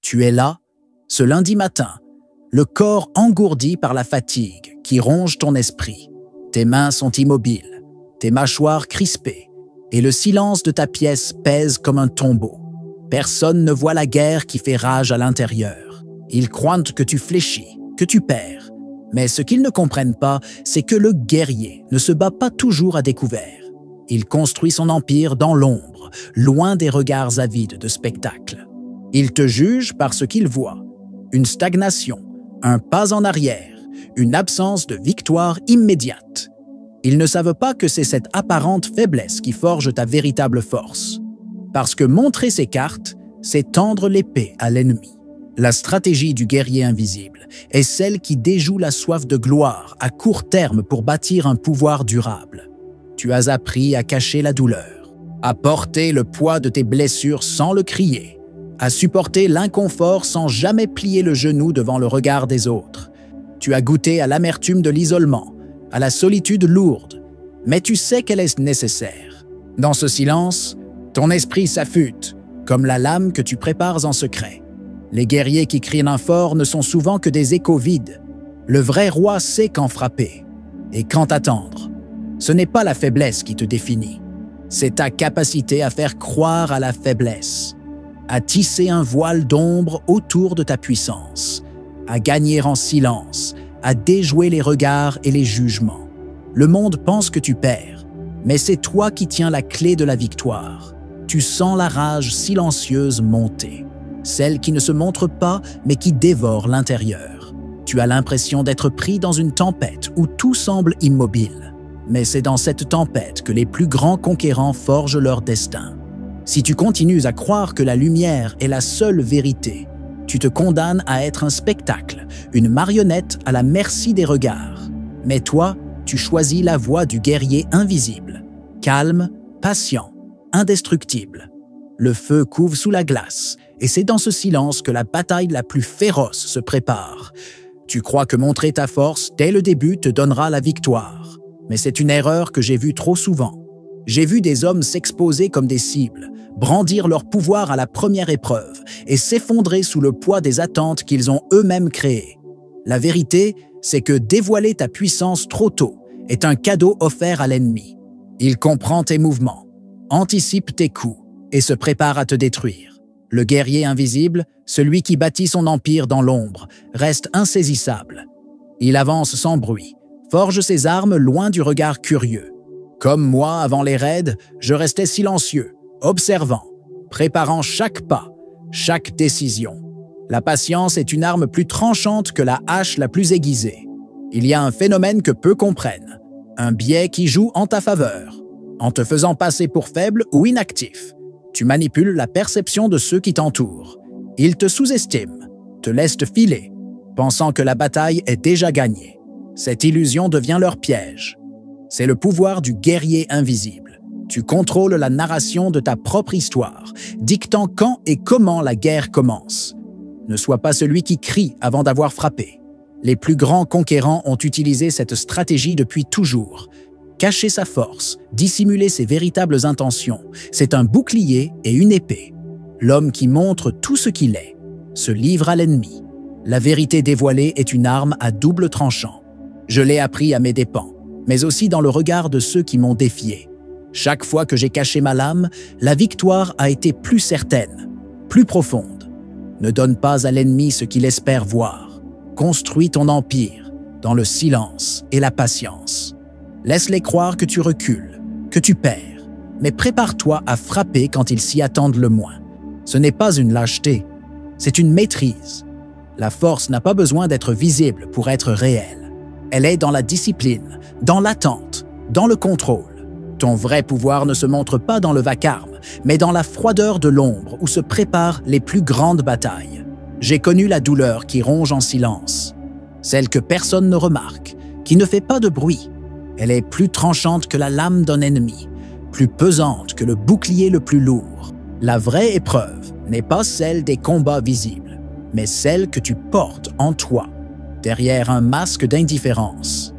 Tu es là, ce lundi matin, le corps engourdi par la fatigue qui ronge ton esprit. Tes mains sont immobiles, tes mâchoires crispées, et le silence de ta pièce pèse comme un tombeau. Personne ne voit la guerre qui fait rage à l'intérieur. Ils croient que tu fléchis, que tu perds. Mais ce qu'ils ne comprennent pas, c'est que le guerrier ne se bat pas toujours à découvert. Il construit son empire dans l'ombre, loin des regards avides de spectacle. Il te juge par ce qu'il voit. Une stagnation, un pas en arrière, une absence de victoire immédiate. Ils ne savent pas que c'est cette apparente faiblesse qui forge ta véritable force. Parce que montrer ses cartes, c'est tendre l'épée à l'ennemi. La stratégie du guerrier invisible est celle qui déjoue la soif de gloire à court terme pour bâtir un pouvoir durable. Tu as appris à cacher la douleur, à porter le poids de tes blessures sans le crier, à supporter l'inconfort sans jamais plier le genou devant le regard des autres. Tu as goûté à l'amertume de l'isolement, à la solitude lourde, mais tu sais qu'elle est nécessaire. Dans ce silence, ton esprit s'affûte, comme la lame que tu prépares en secret. Les guerriers qui crient d'un fort ne sont souvent que des échos vides. Le vrai roi sait quand frapper et quand attendre. Ce n'est pas la faiblesse qui te définit, c'est ta capacité à faire croire à la faiblesse, à tisser un voile d'ombre autour de ta puissance, à gagner en silence, à déjouer les regards et les jugements. Le monde pense que tu perds, mais c'est toi qui tiens la clé de la victoire. Tu sens la rage silencieuse monter, celle qui ne se montre pas mais qui dévore l'intérieur. Tu as l'impression d'être pris dans une tempête où tout semble immobile. Mais c'est dans cette tempête que les plus grands conquérants forgent leur destin. Si tu continues à croire que la lumière est la seule vérité, tu te condamnes à être un spectacle, une marionnette à la merci des regards. Mais toi, tu choisis la voie du guerrier invisible, calme, patient, indestructible. Le feu couve sous la glace, et c'est dans ce silence que la bataille la plus féroce se prépare. Tu crois que montrer ta force dès le début te donnera la victoire. Mais c'est une erreur que j'ai vue trop souvent. J'ai vu des hommes s'exposer comme des cibles, brandir leur pouvoir à la première épreuve et s'effondrer sous le poids des attentes qu'ils ont eux-mêmes créées. La vérité, c'est que dévoiler ta puissance trop tôt est un cadeau offert à l'ennemi. Il comprend tes mouvements, anticipe tes coups et se prépare à te détruire. Le guerrier invisible, celui qui bâtit son empire dans l'ombre, reste insaisissable. Il avance sans bruit, forge ses armes loin du regard curieux. Comme moi, avant les raids, je restais silencieux, observant, préparant chaque pas, chaque décision. La patience est une arme plus tranchante que la hache la plus aiguisée. Il y a un phénomène que peu comprennent, un biais qui joue en ta faveur. En te faisant passer pour faible ou inactif, tu manipules la perception de ceux qui t'entourent. Ils te sous-estiment, te laissent filer, pensant que la bataille est déjà gagnée. Cette illusion devient leur piège. C'est le pouvoir du guerrier invisible. Tu contrôles la narration de ta propre histoire, dictant quand et comment la guerre commence. Ne sois pas celui qui crie avant d'avoir frappé. Les plus grands conquérants ont utilisé cette stratégie depuis toujours. Cacher sa force, dissimuler ses véritables intentions, c'est un bouclier et une épée. L'homme qui montre tout ce qu'il est se livre à l'ennemi. La vérité dévoilée est une arme à double tranchant. Je l'ai appris à mes dépens, mais aussi dans le regard de ceux qui m'ont défié. Chaque fois que j'ai caché ma lame, la victoire a été plus certaine, plus profonde. Ne donne pas à l'ennemi ce qu'il espère voir. Construis ton empire dans le silence et la patience. Laisse-les croire que tu recules, que tu perds, mais prépare-toi à frapper quand ils s'y attendent le moins. Ce n'est pas une lâcheté, c'est une maîtrise. La force n'a pas besoin d'être visible pour être réelle. Elle est dans la discipline, dans l'attente, dans le contrôle. Ton vrai pouvoir ne se montre pas dans le vacarme, mais dans la froideur de l'ombre où se préparent les plus grandes batailles. J'ai connu la douleur qui ronge en silence, celle que personne ne remarque, qui ne fait pas de bruit. Elle est plus tranchante que la lame d'un ennemi, plus pesante que le bouclier le plus lourd. La vraie épreuve n'est pas celle des combats visibles, mais celle que tu portes en toi, derrière un masque d'indifférence.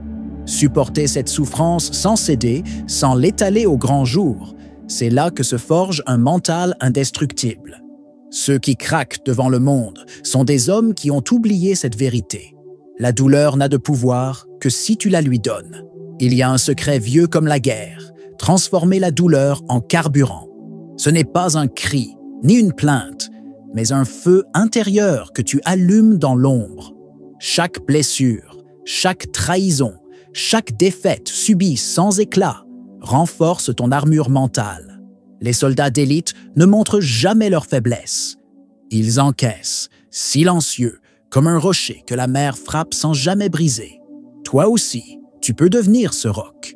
Supporter cette souffrance sans céder, sans l'étaler au grand jour, c'est là que se forge un mental indestructible. Ceux qui craquent devant le monde sont des hommes qui ont oublié cette vérité. La douleur n'a de pouvoir que si tu la lui donnes. Il y a un secret vieux comme la guerre, transformer la douleur en carburant. Ce n'est pas un cri, ni une plainte, mais un feu intérieur que tu allumes dans l'ombre. Chaque blessure, chaque trahison, chaque défaite subie sans éclat renforce ton armure mentale. Les soldats d'élite ne montrent jamais leur faiblesse. Ils encaissent, silencieux, comme un rocher que la mer frappe sans jamais briser. Toi aussi, tu peux devenir ce roc.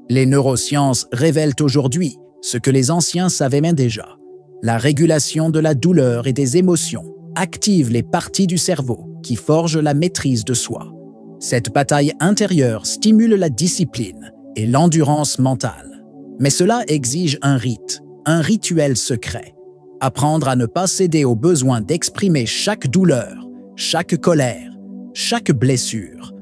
Les neurosciences révèlent aujourd'hui ce que les anciens savaient même déjà. La régulation de la douleur et des émotions active les parties du cerveau qui forgent la maîtrise de soi. Cette bataille intérieure stimule la discipline et l'endurance mentale. Mais cela exige un rite, un rituel secret. Apprendre à ne pas céder au besoin d'exprimer chaque douleur, chaque colère, chaque blessure.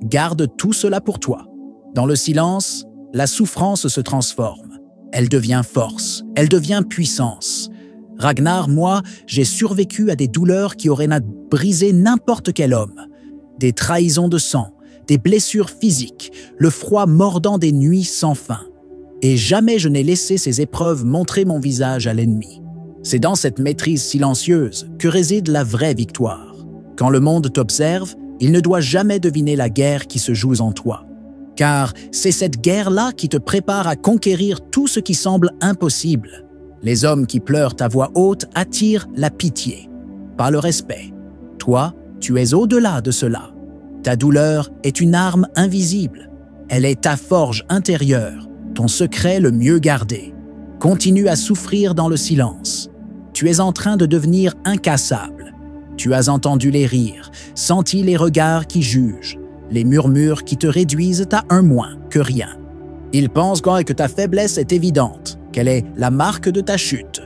Garde tout cela pour toi. Dans le silence, la souffrance se transforme. Elle devient force, elle devient puissance. Ragnar, moi, j'ai survécu à des douleurs qui auraient brisé n'importe quel homme. Des trahisons de sang, des blessures physiques, le froid mordant des nuits sans fin. Et jamais je n'ai laissé ces épreuves montrer mon visage à l'ennemi. C'est dans cette maîtrise silencieuse que réside la vraie victoire. Quand le monde t'observe, il ne doit jamais deviner la guerre qui se joue en toi. Car c'est cette guerre-là qui te prépare à conquérir tout ce qui semble impossible. Les hommes qui pleurent à voix haute attirent la pitié, pas le respect. Toi, tu es au-delà de cela. Ta douleur est une arme invisible. Elle est ta forge intérieure, ton secret le mieux gardé. Continue à souffrir dans le silence. Tu es en train de devenir incassable. Tu as entendu les rires, senti les regards qui jugent, les murmures qui te réduisent à un moins que rien. Ils pensent que ta faiblesse est évidente, qu'elle est la marque de ta chute.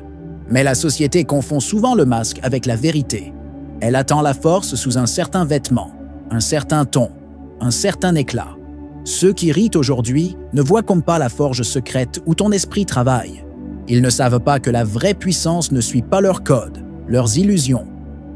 Mais la société confond souvent le masque avec la vérité. Elle attend la force sous un certain vêtement, un certain ton, un certain éclat. Ceux qui rient aujourd'hui ne voient comme pas la forge secrète où ton esprit travaille. Ils ne savent pas que la vraie puissance ne suit pas leurs codes, leurs illusions.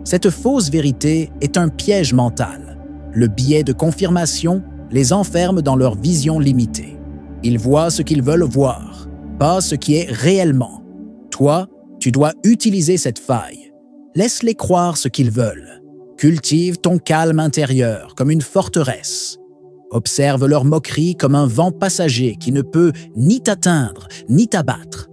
Cette fausse vérité est un piège mental. Le biais de confirmation les enferme dans leur vision limitée. Ils voient ce qu'ils veulent voir, pas ce qui est réellement. Toi, tu dois utiliser cette faille. Laisse-les croire ce qu'ils veulent. Cultive ton calme intérieur comme une forteresse. Observe leur moquerie comme un vent passager qui ne peut ni t'atteindre ni t'abattre.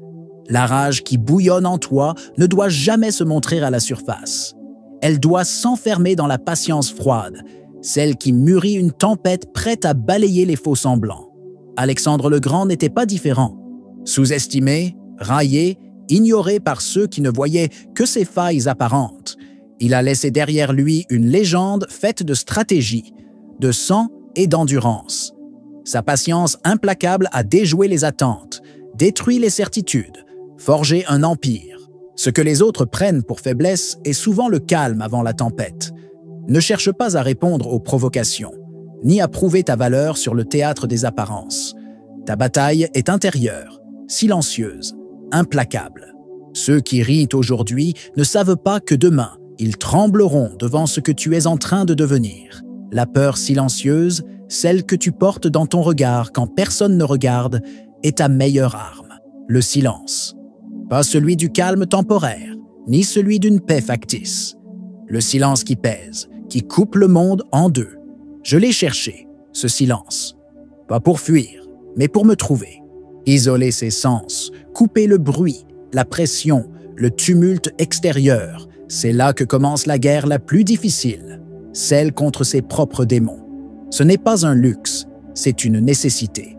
La rage qui bouillonne en toi ne doit jamais se montrer à la surface. Elle doit s'enfermer dans la patience froide, celle qui mûrit une tempête prête à balayer les faux-semblants. Alexandre le Grand n'était pas différent. Sous-estimé, raillé, ignoré par ceux qui ne voyaient que ses failles apparentes, il a laissé derrière lui une légende faite de stratégie, de sang et d'endurance. Sa patience implacable a déjoué les attentes, détruit les certitudes, forgé un empire. Ce que les autres prennent pour faiblesse est souvent le calme avant la tempête. Ne cherche pas à répondre aux provocations, ni à prouver ta valeur sur le théâtre des apparences. Ta bataille est intérieure, silencieuse, implacable. Ceux qui rient aujourd'hui ne savent pas que demain, ils trembleront devant ce que tu es en train de devenir. La peur silencieuse, celle que tu portes dans ton regard quand personne ne regarde, est ta meilleure arme, le silence. Pas celui du calme temporaire, ni celui d'une paix factice. Le silence qui pèse, qui coupe le monde en deux. Je l'ai cherché, ce silence. Pas pour fuir, mais pour me trouver. Isoler ses sens, couper le bruit, la pression, le tumulte extérieur, c'est là que commence la guerre la plus difficile, celle contre ses propres démons. Ce n'est pas un luxe, c'est une nécessité.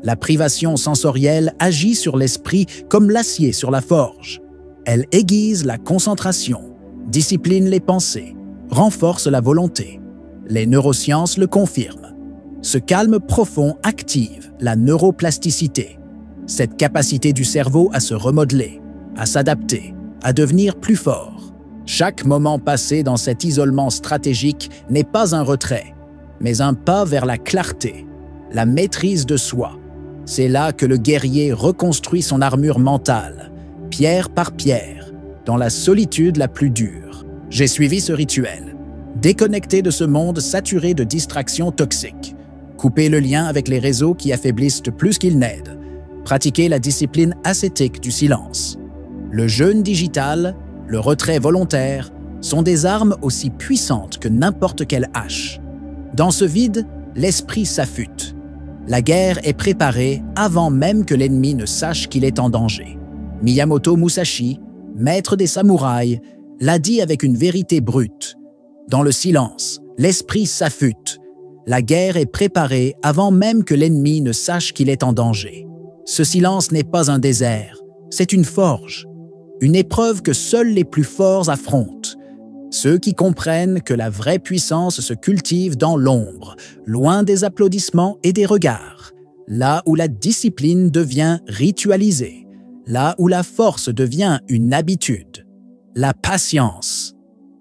La privation sensorielle agit sur l'esprit comme l'acier sur la forge. Elle aiguise la concentration, discipline les pensées, renforce la volonté. Les neurosciences le confirment. Ce calme profond active la neuroplasticité, cette capacité du cerveau à se remodeler, à s'adapter, à devenir plus fort. Chaque moment passé dans cet isolement stratégique n'est pas un retrait, mais un pas vers la clarté, la maîtrise de soi. C'est là que le guerrier reconstruit son armure mentale, pierre par pierre, dans la solitude la plus dure. J'ai suivi ce rituel. Déconnecter de ce monde saturé de distractions toxiques. Couper le lien avec les réseaux qui affaiblissent plus qu'ils n'aident. Pratiquer la discipline ascétique du silence. Le jeûne digital, le retrait volontaire, sont des armes aussi puissantes que n'importe quelle hache. Dans ce vide, l'esprit s'affûte. La guerre est préparée avant même que l'ennemi ne sache qu'il est en danger. Miyamoto Musashi, maître des samouraïs, l'a dit avec une vérité brute. Dans le silence, l'esprit s'affûte. La guerre est préparée avant même que l'ennemi ne sache qu'il est en danger. Ce silence n'est pas un désert, c'est une forge. Une épreuve que seuls les plus forts affrontent. Ceux qui comprennent que la vraie puissance se cultive dans l'ombre, loin des applaudissements et des regards, là où la discipline devient ritualisée, là où la force devient une habitude. La patience.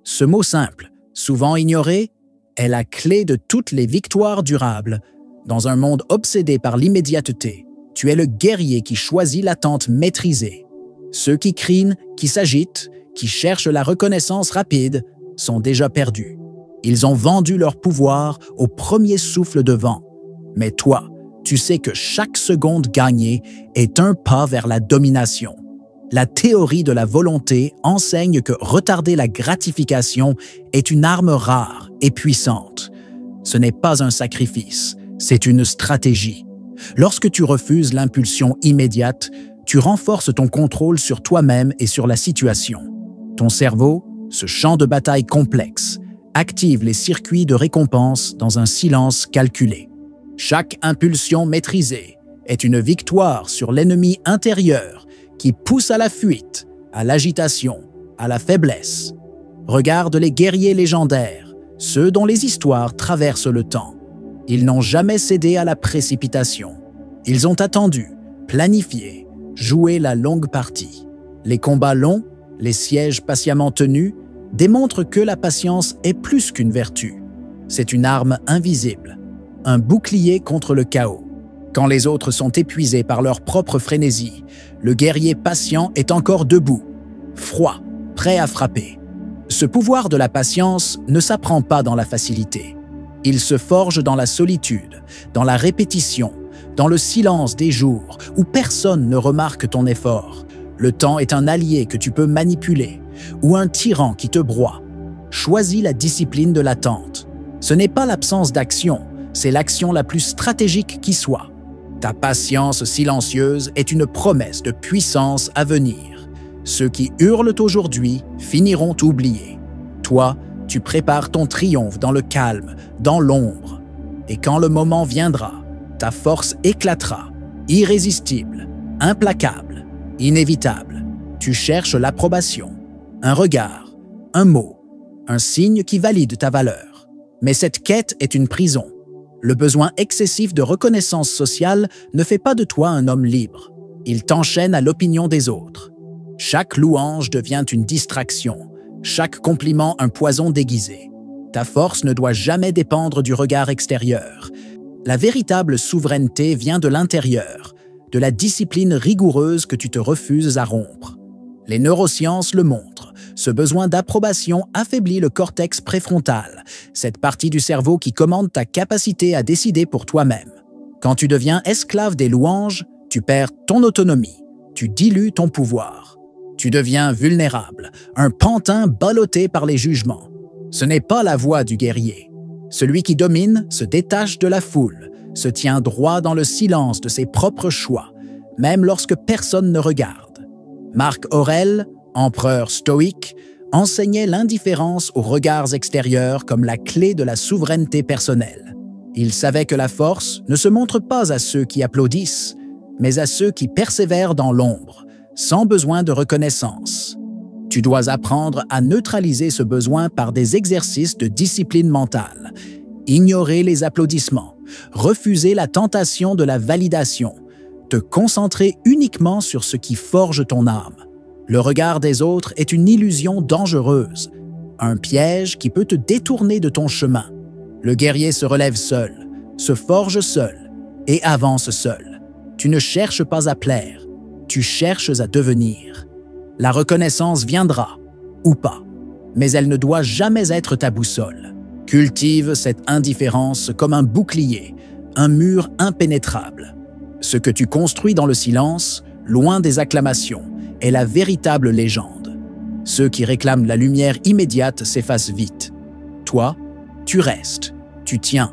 Ce mot simple, souvent ignoré, est la clé de toutes les victoires durables. Dans un monde obsédé par l'immédiateté, tu es le guerrier qui choisit l'attente maîtrisée. Ceux qui crient, qui s'agitent, qui cherchent la reconnaissance rapide, sont déjà perdus. Ils ont vendu leur pouvoir au premier souffle de vent. Mais toi, tu sais que chaque seconde gagnée est un pas vers la domination. La théorie de la volonté enseigne que retarder la gratification est une arme rare et puissante. Ce n'est pas un sacrifice, c'est une stratégie. Lorsque tu refuses l'impulsion immédiate, tu renforces ton contrôle sur toi-même et sur la situation. Ton cerveau, ce champ de bataille complexe, active les circuits de récompense dans un silence calculé. Chaque impulsion maîtrisée est une victoire sur l'ennemi intérieur qui pousse à la fuite, à l'agitation, à la faiblesse. Regarde les guerriers légendaires, ceux dont les histoires traversent le temps. Ils n'ont jamais cédé à la précipitation. Ils ont attendu, planifié, joué la longue partie. Les combats longs, les sièges patiemment tenus, démontrent que la patience est plus qu'une vertu. C'est une arme invisible, un bouclier contre le chaos. Quand les autres sont épuisés par leur propre frénésie, le guerrier patient est encore debout, froid, prêt à frapper. Ce pouvoir de la patience ne s'apprend pas dans la facilité. Il se forge dans la solitude, dans la répétition, dans le silence des jours où personne ne remarque ton effort. Le temps est un allié que tu peux manipuler ou un tyran qui te broie. Choisis la discipline de l'attente. Ce n'est pas l'absence d'action, c'est l'action la plus stratégique qui soit. Ta patience silencieuse est une promesse de puissance à venir. Ceux qui hurlent aujourd'hui finiront oubliés. Toi, tu prépares ton triomphe dans le calme, dans l'ombre. Et quand le moment viendra, ta force éclatera, irrésistible, implacable, inévitable. Tu cherches l'approbation, un regard, un mot, un signe qui valide ta valeur. Mais cette quête est une prison. Le besoin excessif de reconnaissance sociale ne fait pas de toi un homme libre. Il t'enchaîne à l'opinion des autres. Chaque louange devient une distraction, chaque compliment un poison déguisé. Ta force ne doit jamais dépendre du regard extérieur. La véritable souveraineté vient de l'intérieur, de la discipline rigoureuse que tu te refuses à rompre. Les neurosciences le montrent, ce besoin d'approbation affaiblit le cortex préfrontal, cette partie du cerveau qui commande ta capacité à décider pour toi-même. Quand tu deviens esclave des louanges, tu perds ton autonomie, tu dilues ton pouvoir. Tu deviens vulnérable, un pantin ballotté par les jugements. Ce n'est pas la voie du guerrier. Celui qui domine se détache de la foule, se tient droit dans le silence de ses propres choix, même lorsque personne ne regarde. Marc Aurèle, empereur stoïque, enseignait l'indifférence aux regards extérieurs comme la clé de la souveraineté personnelle. Il savait que la force ne se montre pas à ceux qui applaudissent, mais à ceux qui persévèrent dans l'ombre, sans besoin de reconnaissance. Tu dois apprendre à neutraliser ce besoin par des exercices de discipline mentale, ignorer les applaudissements, refuser la tentation de la validation, te concentrer uniquement sur ce qui forge ton âme. Le regard des autres est une illusion dangereuse, un piège qui peut te détourner de ton chemin. Le guerrier se relève seul, se forge seul et avance seul. Tu ne cherches pas à plaire, tu cherches à devenir. La reconnaissance viendra, ou pas, mais elle ne doit jamais être ta boussole. Cultive cette indifférence comme un bouclier, un mur impénétrable. Ce que tu construis dans le silence, loin des acclamations, est la véritable légende. Ceux qui réclament la lumière immédiate s'effacent vite. Toi, tu restes, tu tiens,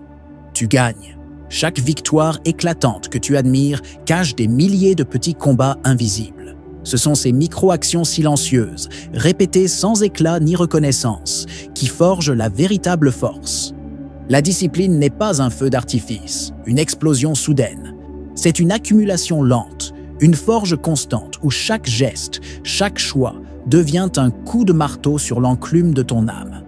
tu gagnes. Chaque victoire éclatante que tu admires cache des milliers de petits combats invisibles. Ce sont ces micro-actions silencieuses, répétées sans éclat ni reconnaissance, qui forgent la véritable force. La discipline n'est pas un feu d'artifice, une explosion soudaine. C'est une accumulation lente, une forge constante où chaque geste, chaque choix devient un coup de marteau sur l'enclume de ton âme.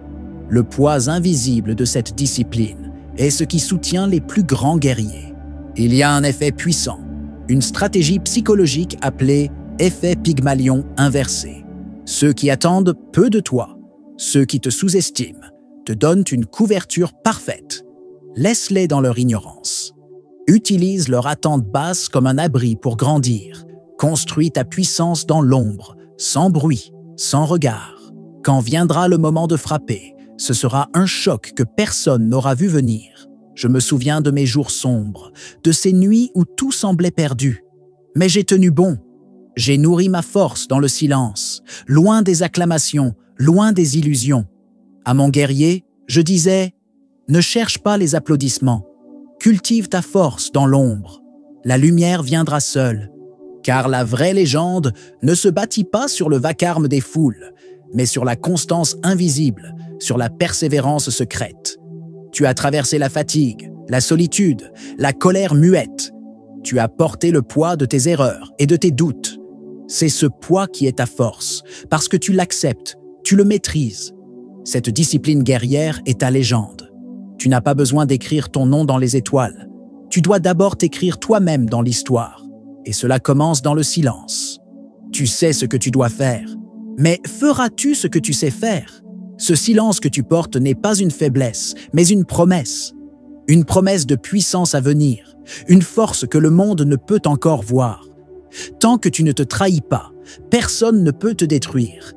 Le poids invisible de cette discipline est ce qui soutient les plus grands guerriers. Il y a un effet puissant, une stratégie psychologique appelée effet Pygmalion inversé. Ceux qui attendent peu de toi, ceux qui te sous-estiment, te donnent une couverture parfaite. Laisse-les dans leur ignorance. Utilise leur attente basse comme un abri pour grandir. Construis ta puissance dans l'ombre, sans bruit, sans regard. Quand viendra le moment de frapper, ce sera un choc que personne n'aura vu venir. Je me souviens de mes jours sombres, de ces nuits où tout semblait perdu. Mais j'ai tenu bon. J'ai nourri ma force dans le silence, loin des acclamations, loin des illusions. À mon guerrier, je disais « Ne cherche pas les applaudissements. Cultive ta force dans l'ombre. La lumière viendra seule. Car la vraie légende ne se bâtit pas sur le vacarme des foules, mais sur la constance invisible, sur la persévérance secrète. Tu as traversé la fatigue, la solitude, la colère muette. Tu as porté le poids de tes erreurs et de tes doutes. C'est ce poids qui est ta force, parce que tu l'acceptes, tu le maîtrises. Cette discipline guerrière est ta légende. Tu n'as pas besoin d'écrire ton nom dans les étoiles. Tu dois d'abord t'écrire toi-même dans l'histoire. Et cela commence dans le silence. Tu sais ce que tu dois faire. Mais feras-tu ce que tu sais faire? Ce silence que tu portes n'est pas une faiblesse, mais une promesse. Une promesse de puissance à venir, une force que le monde ne peut encore voir. Tant que tu ne te trahis pas, personne ne peut te détruire.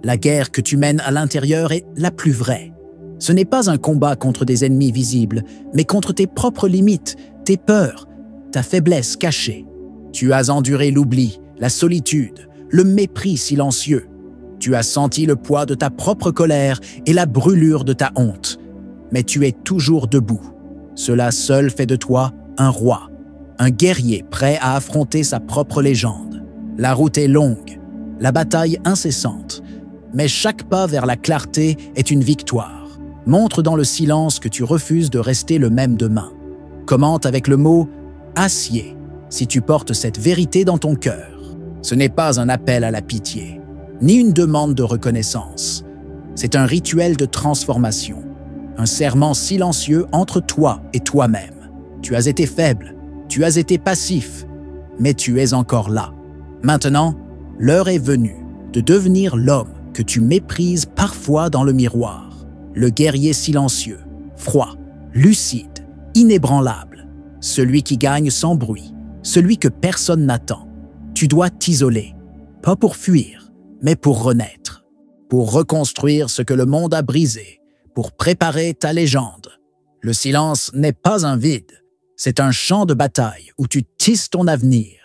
La guerre que tu mènes à l'intérieur est la plus vraie. Ce n'est pas un combat contre des ennemis visibles, mais contre tes propres limites, tes peurs, ta faiblesse cachée. Tu as enduré l'oubli, la solitude, le mépris silencieux. Tu as senti le poids de ta propre colère et la brûlure de ta honte. Mais tu es toujours debout. Cela seul fait de toi un roi, un guerrier prêt à affronter sa propre légende. La route est longue, la bataille incessante, mais chaque pas vers la clarté est une victoire. Montre dans le silence que tu refuses de rester le même demain. Commente avec le mot « acier » si tu portes cette vérité dans ton cœur. Ce n'est pas un appel à la pitié, ni une demande de reconnaissance. C'est un rituel de transformation, un serment silencieux entre toi et toi-même. Tu as été faible, tu as été passif, mais tu es encore là. Maintenant, l'heure est venue de devenir l'homme que tu méprises parfois dans le miroir. Le guerrier silencieux, froid, lucide, inébranlable. Celui qui gagne sans bruit, celui que personne n'attend. Tu dois t'isoler, pas pour fuir, mais pour renaître, pour reconstruire ce que le monde a brisé, pour préparer ta légende. Le silence n'est pas un vide, c'est un champ de bataille où tu tisses ton avenir.